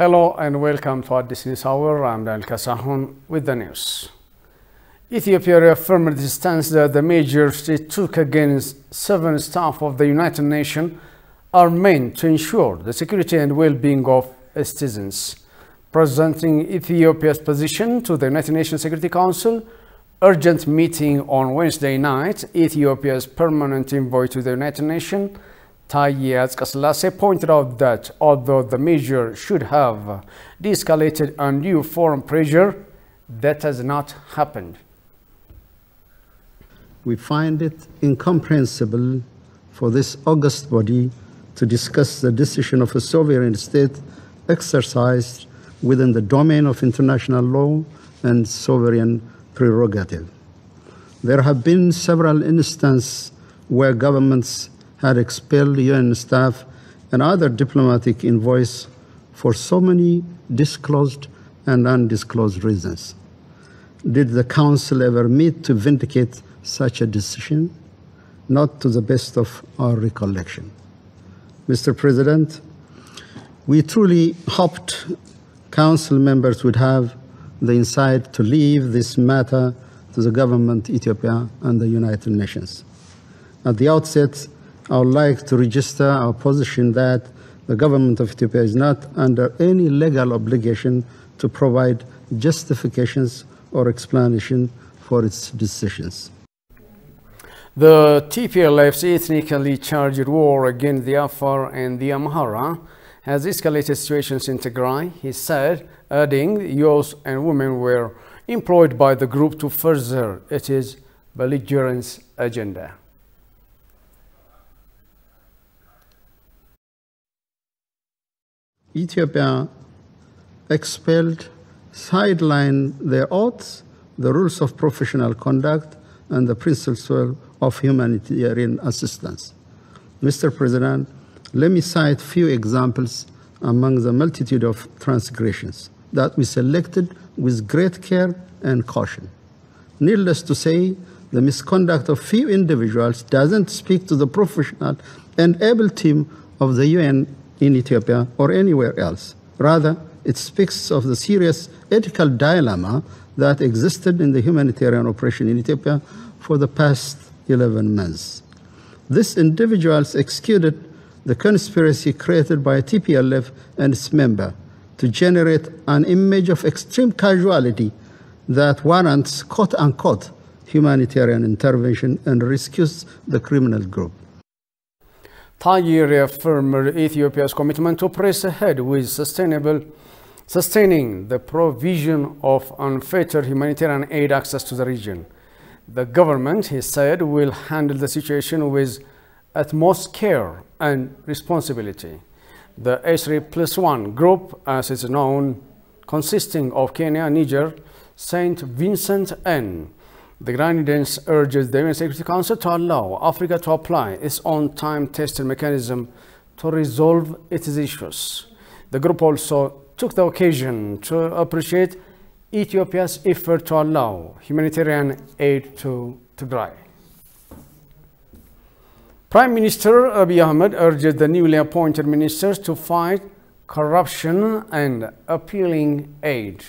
Hello and welcome to Addis News Hour. I'm Daniel Kasahun with the news. Ethiopia reaffirmed the stance that the measures it took against 7 staff of the United Nations are meant to ensure the security and well-being of its citizens. Presenting Ethiopia's position to the United Nations Security Council urgent meeting on Wednesday night, Ethiopia's permanent envoy to the United Nations, Taye Atskaslasey, pointed out that although the measure should have de-escalated undue foreign pressure, that has not happened. We find it incomprehensible for this august body to discuss the decision of a sovereign state exercised within the domain of international law and sovereign prerogative. There have been several instances where governments had expelled UN staff and other diplomatic envoys for so many disclosed and undisclosed reasons. Did the Council ever meet to vindicate such a decision? Not to the best of our recollection. Mr. President, we truly hoped Council members would have the insight to leave this matter to the government, Ethiopia, and the United Nations. At the outset, I would like to register our position that the government of Ethiopia is not under any legal obligation to provide justifications or explanation for its decisions. The TPLF's ethnically charged war against the Afar and the Amhara has escalated situations in Tigray, he said, adding youths and women were employed by the group to further its belligerence agenda. Ethiopia expelled, sidelined their oaths, the rules of professional conduct, and the principles of humanitarian assistance. Mr. President, let me cite few examples among the multitude of transgressions that we selected with great care and caution. Needless to say, the misconduct of few individuals doesn't speak to the professional and able team of the UN in Ethiopia or anywhere else. Rather, it speaks of the serious ethical dilemma that existed in the humanitarian operation in Ethiopia for the past 11 months. These individuals executed the conspiracy created by TPLF and its member to generate an image of extreme casualty that warrants quote-unquote humanitarian intervention and rescues the criminal group. Taye reaffirmed Ethiopia's commitment to press ahead with sustaining the provision of unfettered humanitarian aid access to the region. The government, he said, will handle the situation with utmost care and responsibility. The A3+1 group, as is known, consisting of Kenya, Niger, St. Vincent, and the Grenadines, urges the UN Security Council to allow Africa to apply its own time-tested mechanism to resolve its issues. The group also took the occasion to appreciate Ethiopia's effort to allow humanitarian aid to Tigray. Prime Minister Abiy Ahmed urged the newly appointed ministers to fight corruption and appealing aid.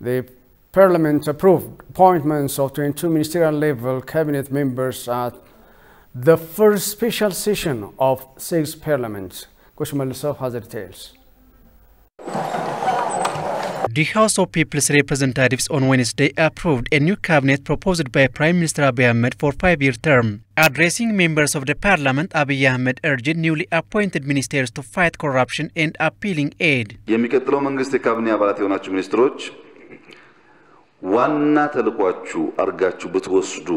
The Parliament approved appointments of 22 ministerial-level cabinet members at the first special session of 6th Parliament. Kushmaliso has the details. The House of People's Representatives on Wednesday approved a new cabinet proposed by Prime Minister Abiy Ahmed for a 5-year term. Addressing members of the parliament, Abiy Ahmed urged newly appointed ministers to fight corruption and appealing aid. የሚቀጥለው መንግስት የካቢኔ አባላት የሆናችሁ ሚኒስትሮች ዋና ተልኳችሁ አርጋችሁ ብትወስዱ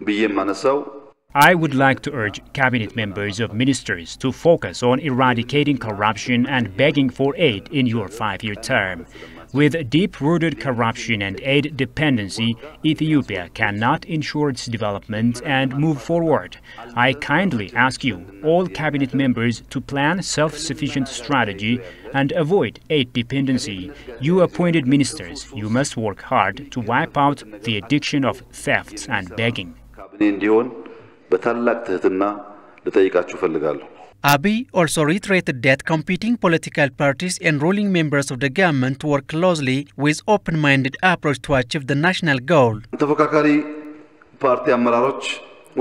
ብዬ ማነሳው I would like to urge cabinet members of ministers to focus on eradicating corruption and begging for aid in your 5-year term. With deep-rooted corruption and aid dependency, Ethiopia cannot ensure its development and move forward. I kindly ask you, all cabinet members, to plan self-sufficient strategy and avoid aid dependency. You appointed ministers, you must work hard to wipe out the addiction of thefts and begging. በታላቅ ትህትና ልጠይቃችሁ ፈልጋለሁ። Abiy also reiterated that competing political parties and ruling members of the government work closely with open-minded approach to achieve the national goal. ተፎካካሪ ፓርቲ አመራሮች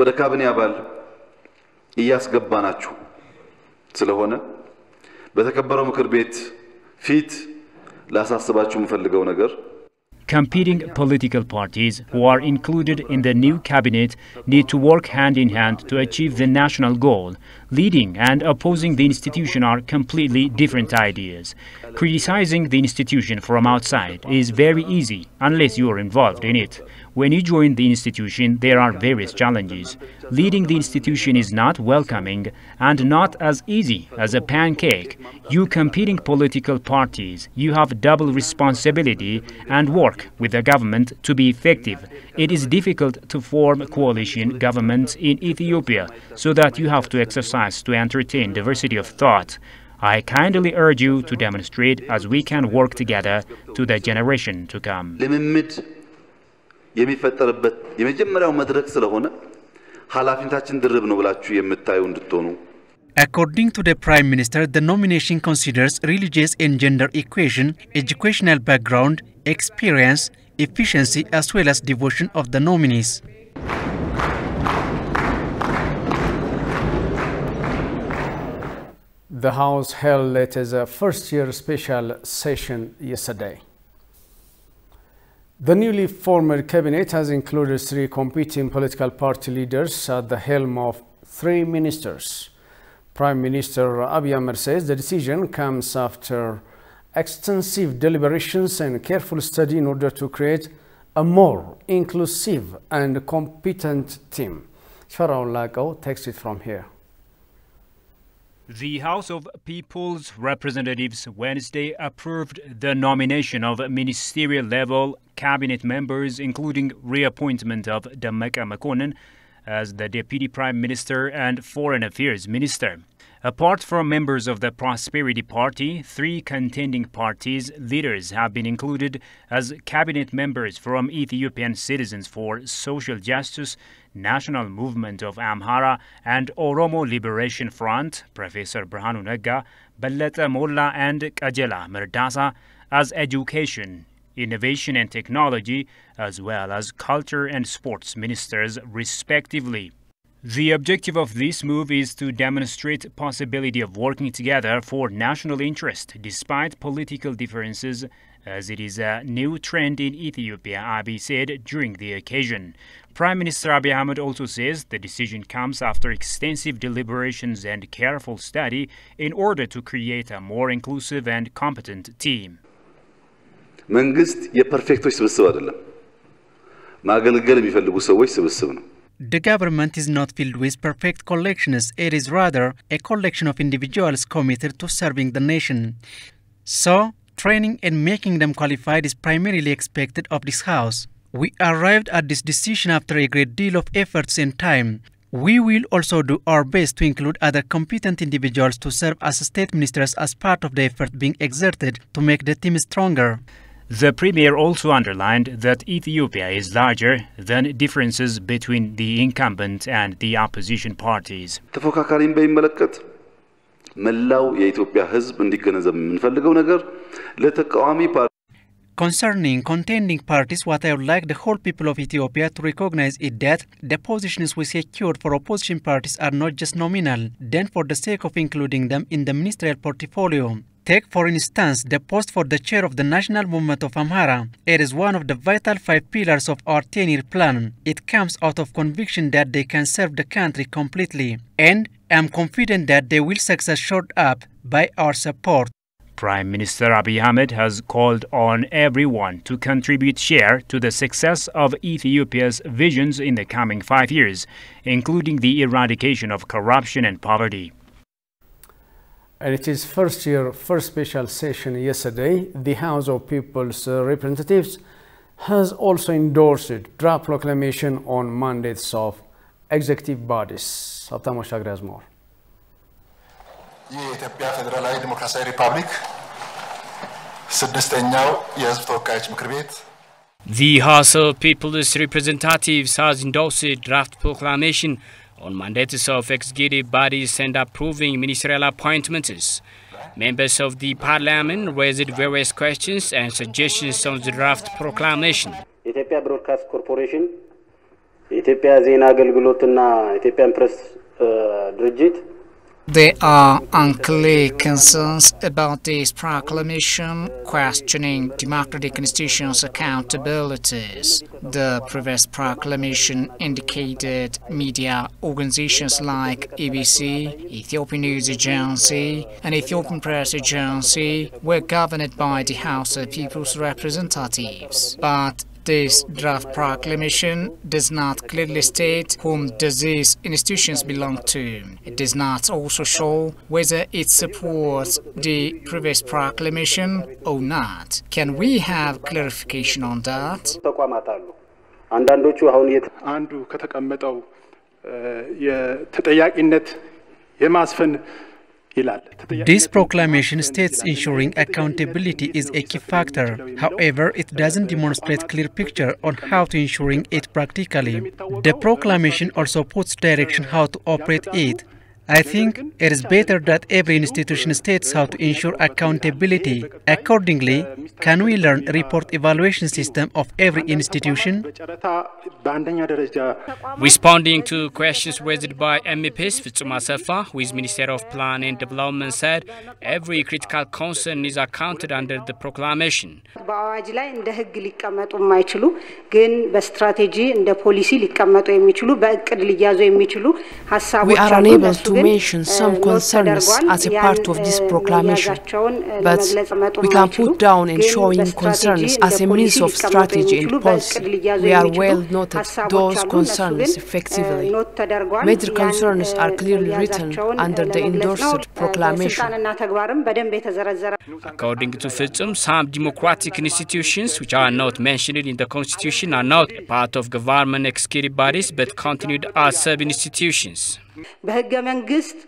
ወደ ካቢኔ አባል እያስገባናችሁ ስለሆነ በተከበረው ምክር ቤት ፊት ላሳስባችሁ የምፈልገው ነገር Competing political parties who are included in the new cabinet need to work hand in hand to achieve the national goal. Leading and opposing the institution are completely different ideas. Criticizing the institution from outside is very easy unless you are involved in it. When you join the institution, there are various challenges. Leading the institution is not welcoming and not as easy as a pancake. You competing political parties, you have double responsibility and work with the government to be effective. It is difficult to form coalition governments in Ethiopia, so that you have to exercise to entertain diversity of thought. I kindly urge you to demonstrate as we can work together to the generation to come. የሚፈጠርበት የመጀመሪያው መድረክ ስለሆነ ኃላፊነታችን ድርብ ነው ብላችሁ የምታዩ እንድትሆኑ According to the Prime Minister, the nomination considers religious and gender equation, educational background, experience, efficiency as well as devotion of the nominees. The House held its first-year special session yesterday. The newly formed cabinet has included 3 competing political party leaders at the helm of 3 ministers. Prime Minister Abiy Ahmed says the decision comes after extensive deliberations and careful study in order to create a more inclusive and competent team. Sharaul Lagao takes it from here. The House of People's Representatives Wednesday approved the nomination of ministerial-level cabinet members, including reappointment of Dammaqe Mokonnin as the Deputy Prime Minister and Foreign Affairs Minister. Apart from members of the Prosperity Party, 3 contending parties' leaders have been included as cabinet members from Ethiopian Citizens for Social Justice, National Movement of Amhara and Oromo Liberation Front, Professor Birhanu Negga, Bellete Molla and Qajela Merdasa, as Education, Innovation and Technology, as well as Culture and Sports Ministers, respectively. The objective of this move is to demonstrate possibility of working together for national interest despite political differences, as it is a new trend in Ethiopia, Abiy said during the occasion. Prime Minister Abiy Ahmed also says the decision comes after extensive deliberations and careful study in order to create a more inclusive and competent team. መንግስት የፐርፌክቶች ስብስብ አይደለም ማገልገል የሚፈልጉ ሰዎች ስብስብ ነው The government is not filled with perfect collections, it is rather a collection of individuals committed to serving the nation. So, training and making them qualified is primarily expected of this House. We arrived at this decision after a great deal of efforts and time. We will also do our best to include other competent individuals to serve as state ministers as part of the effort being exerted to make the team stronger. The Premier also underlined that Ethiopia is larger than differences between the incumbent and the opposition parties. ተፎካካሪን በሚመለከት መላው የኢትዮጵያ ሕዝብ እንዲገነዘብ የምንፈልገው ነገር ለተቃዋሚ Concerning contending parties, what I would like the whole people of Ethiopia to recognize is that the positions we secured for opposition parties are not just nominal, then for the sake of including them in the ministerial portfolio. Take, for instance, the post for the chair of the National Movement of Amhara. It is one of the vital 5 pillars of our 10-year plan. It comes out of conviction that they can serve the country completely. And I am confident that they will success showed up by our support. Prime Minister Abiy Ahmed has called on everyone to contribute share to the success of Ethiopia's visions in the coming 5 years, including the eradication of corruption and poverty. And it is first special session yesterday. The House of People's Representatives has also endorsed draft proclamation on mandates of executive bodies. Saptamosh Shagri has more. የኢትዮጵያ ፌደራላዊ ዲሞክራሲያዊ ሪፐብሊክ ስድስተኛው የሕዝብ ተወካዮች ምክር ቤት The House of People's Representatives has endorsed draft proclamation on mandates of executive bodies and approving ministerial appointments. Members of the parliament raised various questions and suggestions on the draft proclamation. Ethiopian Broadcast Corporation, Ethiopian Zena Agelgilotna, Ethiopian Press Drigit. There are unclear concerns about this proclamation, questioning democratic institutions' accountabilities. The previous proclamation indicated media organizations like EBC, Ethiopian News Agency, and Ethiopian Press Agency were governed by the House of People's Representatives. But this draft proclamation does not clearly state whom these institutions belong to. It does not also show whether it supports the previous proclamation or not. Can we have clarification on that? This proclamation states ensuring accountability is a key factor. However, it doesn't demonstrate clear picture on how to ensuring it practically. The proclamation also puts direction how to operate it. I think it is better that every institution states how to ensure accountability. Accordingly, can we learn a report evaluation system of every institution? Responding to questions raised by MEPs, Fitsum Asefa, who is Minister of Plan and Development, said every critical concern is accounted under the proclamation. We are unable to mention some concerns as a part of this proclamation, but we can put down in showing concerns as a means of strategy and policy. We are well noted those concerns effectively. Major concerns are clearly written under the endorsed proclamation. According to Fitsum, some democratic institutions which are not mentioned in the constitution are not part of government executive bodies but continued as sub-institutions. በህገ መንግስት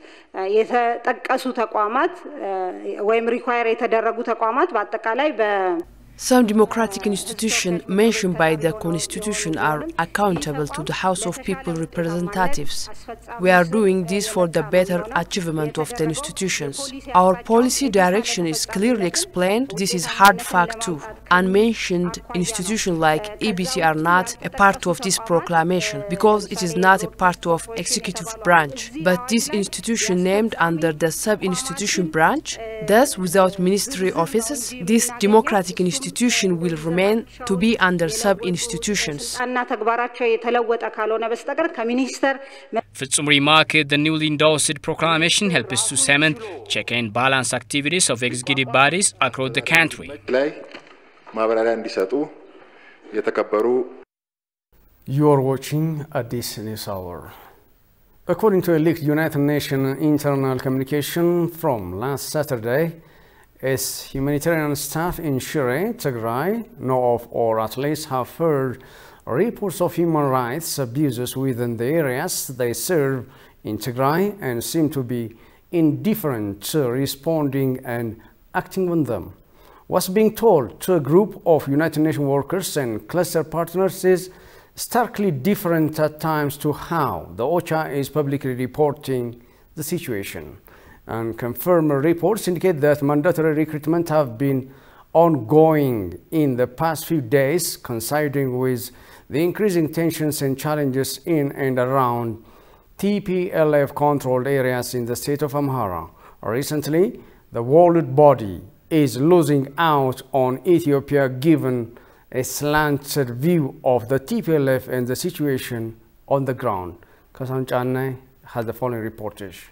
የተጠቀሱ ተቋማት ወይም ሪኳየር የተደረጉ ተቋማት በአጠቃላይ Some democratic institutions mentioned by the Constitution are accountable to the House of People Representatives. We are doing this for the better achievement of the institutions. Our policy direction is clearly explained. This is hard fact too. Unmentioned institutions like EBC are not a part of this proclamation because it is not a part of executive branch. But this institution named under the sub-institution branch, thus without ministry offices, this democratic institution will remain to be under sub-institutions. Fitsum remarked the newly endorsed proclamation helps to cement check and balance activities of executive bodies across the country. You are watching Addis News Hour. According to a leaked United Nations internal communication from last Saturday, as humanitarian staff in Shire, Tigray, know of or at least have heard reports of human rights abuses within the areas they serve in Tigray and seem to be indifferent to responding and acting on them. What's being told to a group of United Nations workers and cluster partners is starkly different at times to how the OCHA is publicly reporting the situation. And confirmed reports indicate that mandatory recruitment have been ongoing in the past few days, coinciding with the increasing tensions and challenges in and around TPLF-controlled areas in the state of Amhara. Recently, the world body is losing out on Ethiopia given a slanted view of the TPLF and the situation on the ground. Kasan Channe has the following reportage.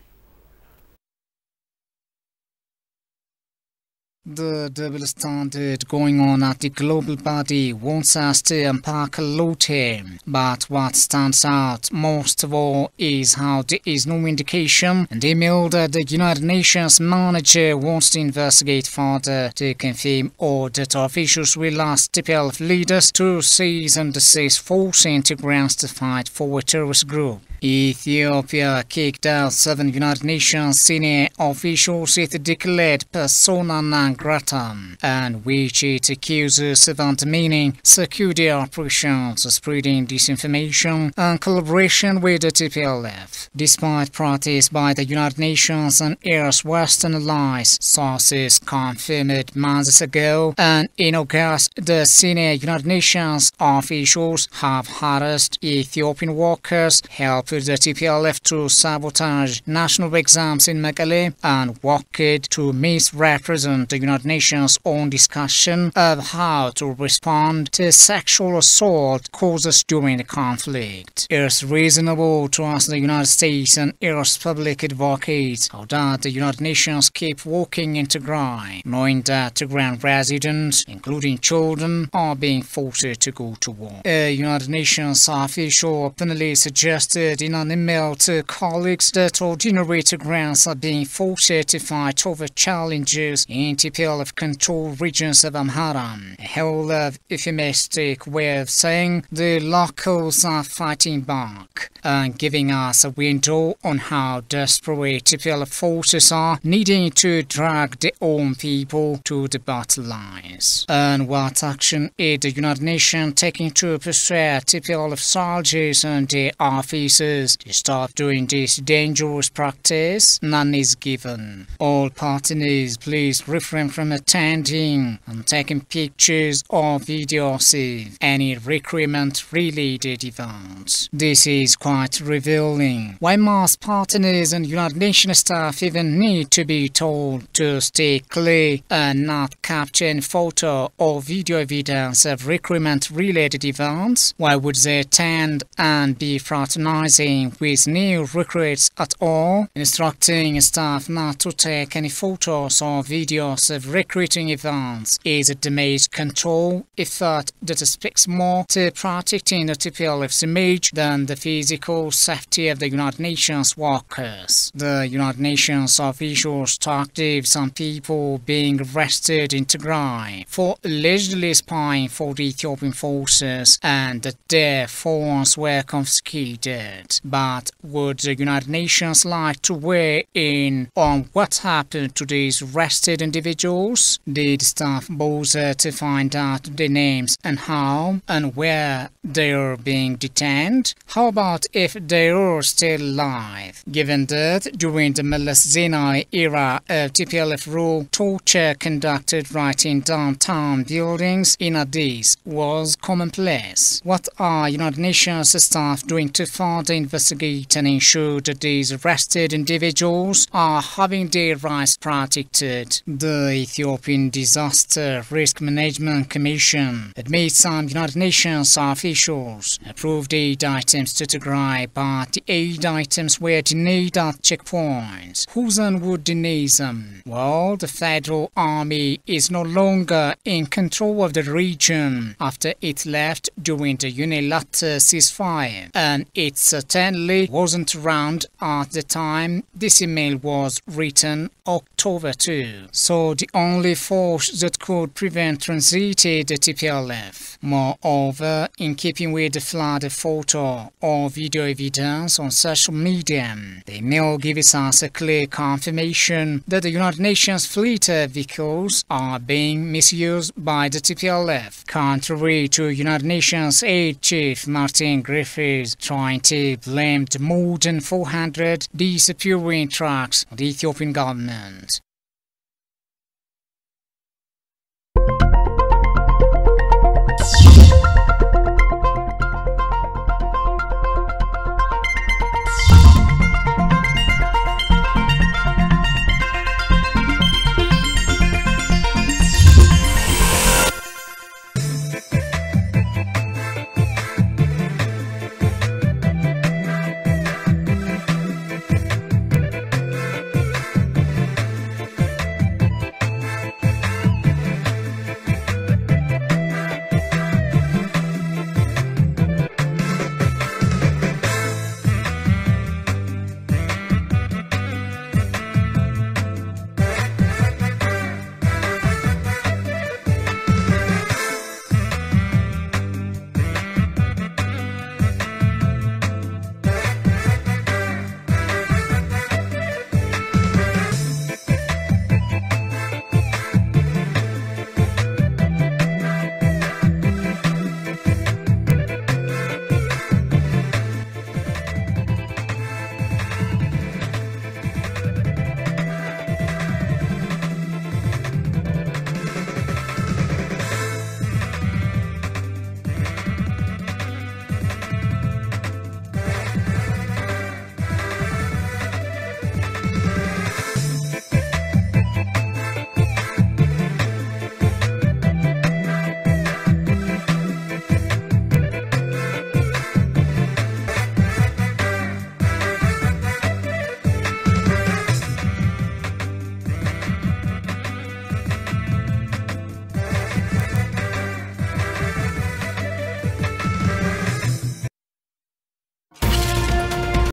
The double standard going on at the global body wants us to unpack a lot here. But what stands out most of all is how there is no indication and email that the United Nations manager wants to investigate further to confirm or that officials will ask TPLF leaders to cease and desist forcing Tigrayans to fight for a terrorist group. Ethiopia kicked out 7 United Nations senior officials it declared persona non grata, and which it accuses of undermining security operations, spreading disinformation and collaboration with the TPLF. Despite protests by the United Nations and its Western allies, sources confirmed months ago, and in August, the senior United Nations officials have harassed Ethiopian workers, helped the TPLF to sabotage national exams in Mekelle, and worked to misrepresent the United Nations' own discussion of how to respond to sexual assault causes during the conflict. It's reasonable to ask the United States and its public advocates how that the United Nations keep walking into Tigray, knowing that Tigrayan residents, including children, are being forced to go to war. A United Nations official openly suggested in an email to colleagues that ordinary Tigrayans are being forced to fight over challenges in TPLF-controlled regions of Amhara, a whole of euphemistic way of saying the locals are fighting back, and giving us a window on how desperate TPLF forces are needing to drag their own people to the battle lines. And what action is the United Nations taking to persuade TPLF soldiers and their officers to stop doing this dangerous practice? None is given. All partners please refrain from attending and taking pictures or videos of any recruitment-related events. This is quite revealing. Why must partners and United Nations staff even need to be told to stay clear and not capture any photo or video evidence of recruitment-related events? Why would they attend and be fraternizing with new recruits at all? Instructing staff not to take any photos or videos of recruiting events is a damage control effort that speaks more to protecting the TPLF's image than the physical safety of the United Nations workers. The United Nations officials talked of some people being arrested in Tigray for allegedly spying for the Ethiopian forces and that their phones were confiscated. But would the United Nations like to weigh in on what happened to these arrested individuals? Did staff bother to find out their names and how and where they are being detained? How about if they are still alive? Given that during the Meles Zenawi era of TPLF rule, torture conducted right in downtown buildings in Addis was commonplace. What are United Nations staff doing to further investigate and ensure that these arrested individuals are having their rights protected? The Ethiopian Disaster Risk Management Commission admits some United Nations officials approved aid items to Tigray, but the aid items were denied at checkpoints. Who then would deny them? Well, the Federal Army is no longer in control of the region after it left during the unilateral ceasefire, and it certainly wasn't around at the time this email was written, October 2. So the only force that could prevent transited the TPLF. Moreover, in keeping with the flood of photo or video evidence on social media, the email gives us a clear confirmation that the United Nations fleet of vehicles are being misused by the TPLF, contrary to United Nations Aid Chief Martin Griffiths trying to blame the more than 400 disappearing trucks on the Ethiopian government.